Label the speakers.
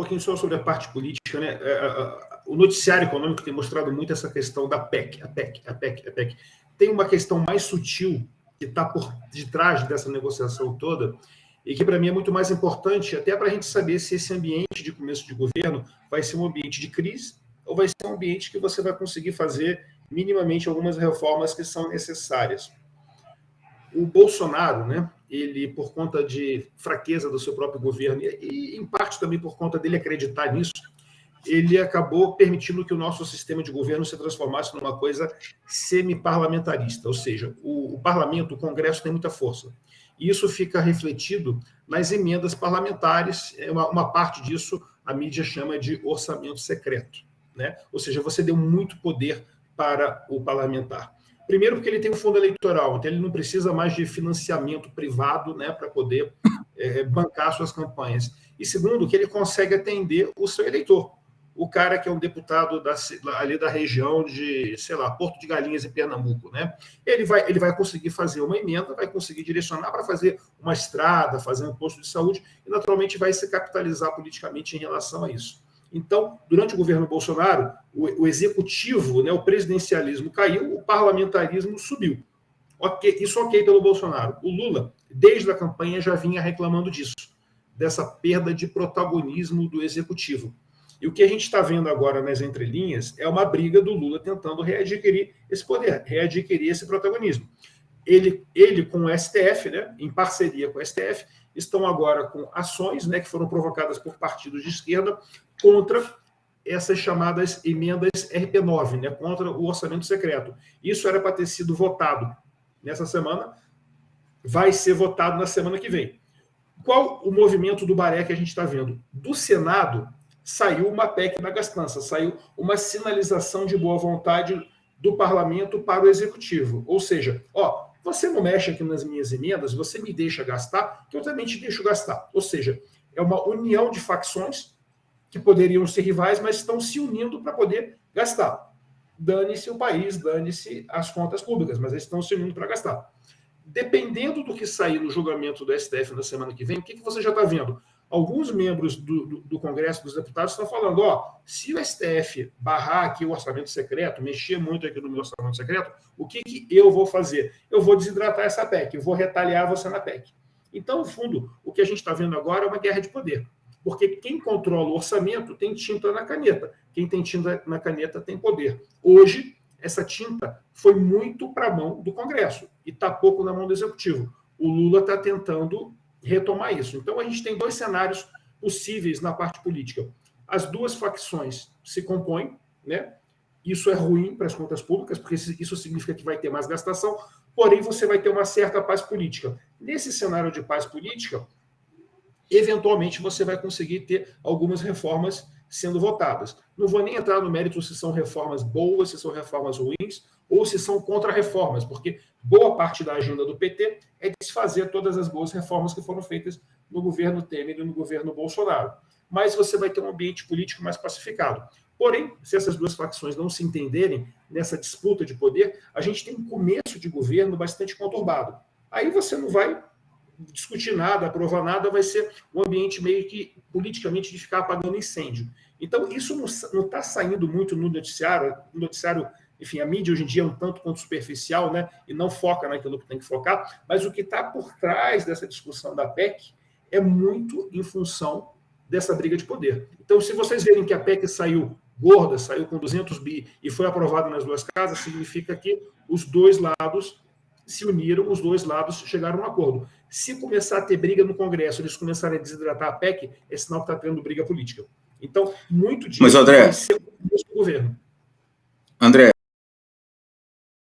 Speaker 1: pouquinho só sobre a parte política, né? O noticiário econômico tem mostrado muito essa questão da PEC, a PEC. Tem uma questão mais sutil que está por detrás dessa negociação toda e que, para mim, é muito mais importante até para a gente saber se esse ambiente de começo de governo vai ser um ambiente de crise ou vai ser um ambiente que você vai conseguir fazer minimamente algumas reformas que são necessárias. O Bolsonaro, né, ele, por conta de fraqueza do seu próprio governo e, em parte, também por conta dele acreditar nisso, ele acabou permitindo que o nosso sistema de governo se transformasse numa coisa semi-parlamentarista, ou seja, o parlamento, o Congresso tem muita força. E isso fica refletido nas emendas parlamentares, uma parte disso a mídia chama de orçamento secreto, né? Ou seja, você deu muito poder para o parlamentar. Primeiro porque ele tem um fundo eleitoral, então ele não precisa mais de financiamento privado, né, para poder bancar suas campanhas. E segundo, que ele consegue atender o seu eleitor. O cara que é um deputado ali da região de, sei lá, Porto de Galinhas em Pernambuco, né? Ele vai conseguir fazer uma emenda, vai conseguir direcionar para fazer uma estrada, fazer um posto de saúde, e naturalmente vai se capitalizar politicamente em relação a isso. Então, durante o governo Bolsonaro, o executivo, né, o presidencialismo caiu, o parlamentarismo subiu. Isso ok pelo Bolsonaro. O Lula, desde a campanha, já vinha reclamando disso, dessa perda de protagonismo do executivo. E o que a gente está vendo agora nas entrelinhas é uma briga do Lula tentando readquirir esse poder, readquirir esse protagonismo. Ele com o STF, né, em parceria com o STF, estão agora com ações, né, que foram provocadas por partidos de esquerda contra essas chamadas emendas RP9, né, contra o orçamento secreto. Isso era para ter sido votado nessa semana, vai ser votado na semana que vem. Qual o movimento do Baré que a gente está vendo? Do Senado saiu uma PEC da gastança, saiu uma sinalização de boa vontade do parlamento para o executivo. Ou seja, você não mexe aqui nas minhas emendas, você me deixa gastar, que eu também te deixo gastar. Ou seja, é uma união de facções que poderiam ser rivais, mas estão se unindo para poder gastar. Dane-se o país, dane-se as contas públicas, mas eles estão se unindo para gastar. Dependendo do que sair no julgamento do STF na semana que vem, o que você já está vendo? Alguns membros do Congresso dos Deputados estão falando, se o STF barrar aqui o orçamento secreto, mexer muito aqui no meu orçamento secreto, o que eu vou fazer? Eu vou desidratar essa PEC, eu vou retaliar você na PEC. Então, no fundo, o que a gente está vendo agora é uma guerra de poder. Porque quem controla o orçamento tem tinta na caneta. Quem tem tinta na caneta tem poder. Hoje, essa tinta foi muito para a mão do Congresso e está pouco na mão do Executivo. O Lula está tentando retomar isso. Então, a gente tem dois cenários possíveis na parte política. As duas facções se compõem, né? Isso é ruim para as contas públicas, porque isso significa que vai ter mais gastação, porém você vai ter uma certa paz política. Nesse cenário de paz política, eventualmente você vai conseguir ter algumas reformas sendo votadas. Não vou nem entrar no mérito se são reformas boas, se são reformas ruins, ou se são contra-reformas, porque boa parte da agenda do PT é desfazer todas as boas reformas que foram feitas no governo Temer e no governo Bolsonaro. Mas você vai ter um ambiente político mais pacificado. Porém, se essas duas facções não se entenderem nessa disputa de poder, a gente tem um começo de governo bastante conturbado. Aí você não vai discutir nada, aprovar nada, vai ser um ambiente meio que politicamente de ficar apagando incêndio. Então, isso não está saindo muito no noticiário. O noticiário, enfim, a mídia hoje em dia é um tanto quanto superficial, né, e não foca naquilo que tem que focar, mas o que está por trás dessa discussão da PEC é muito em função dessa briga de poder. Então, se vocês verem que a PEC saiu gorda, saiu com 200 bi e foi aprovada nas duas casas, significa que os dois lados se uniram, os dois lados chegaram a um acordo. Se começar a ter briga no Congresso, eles começarem a desidratar a PEC, é sinal que está tendo briga política. Então, muito disso vai ser o governo.
Speaker 2: André,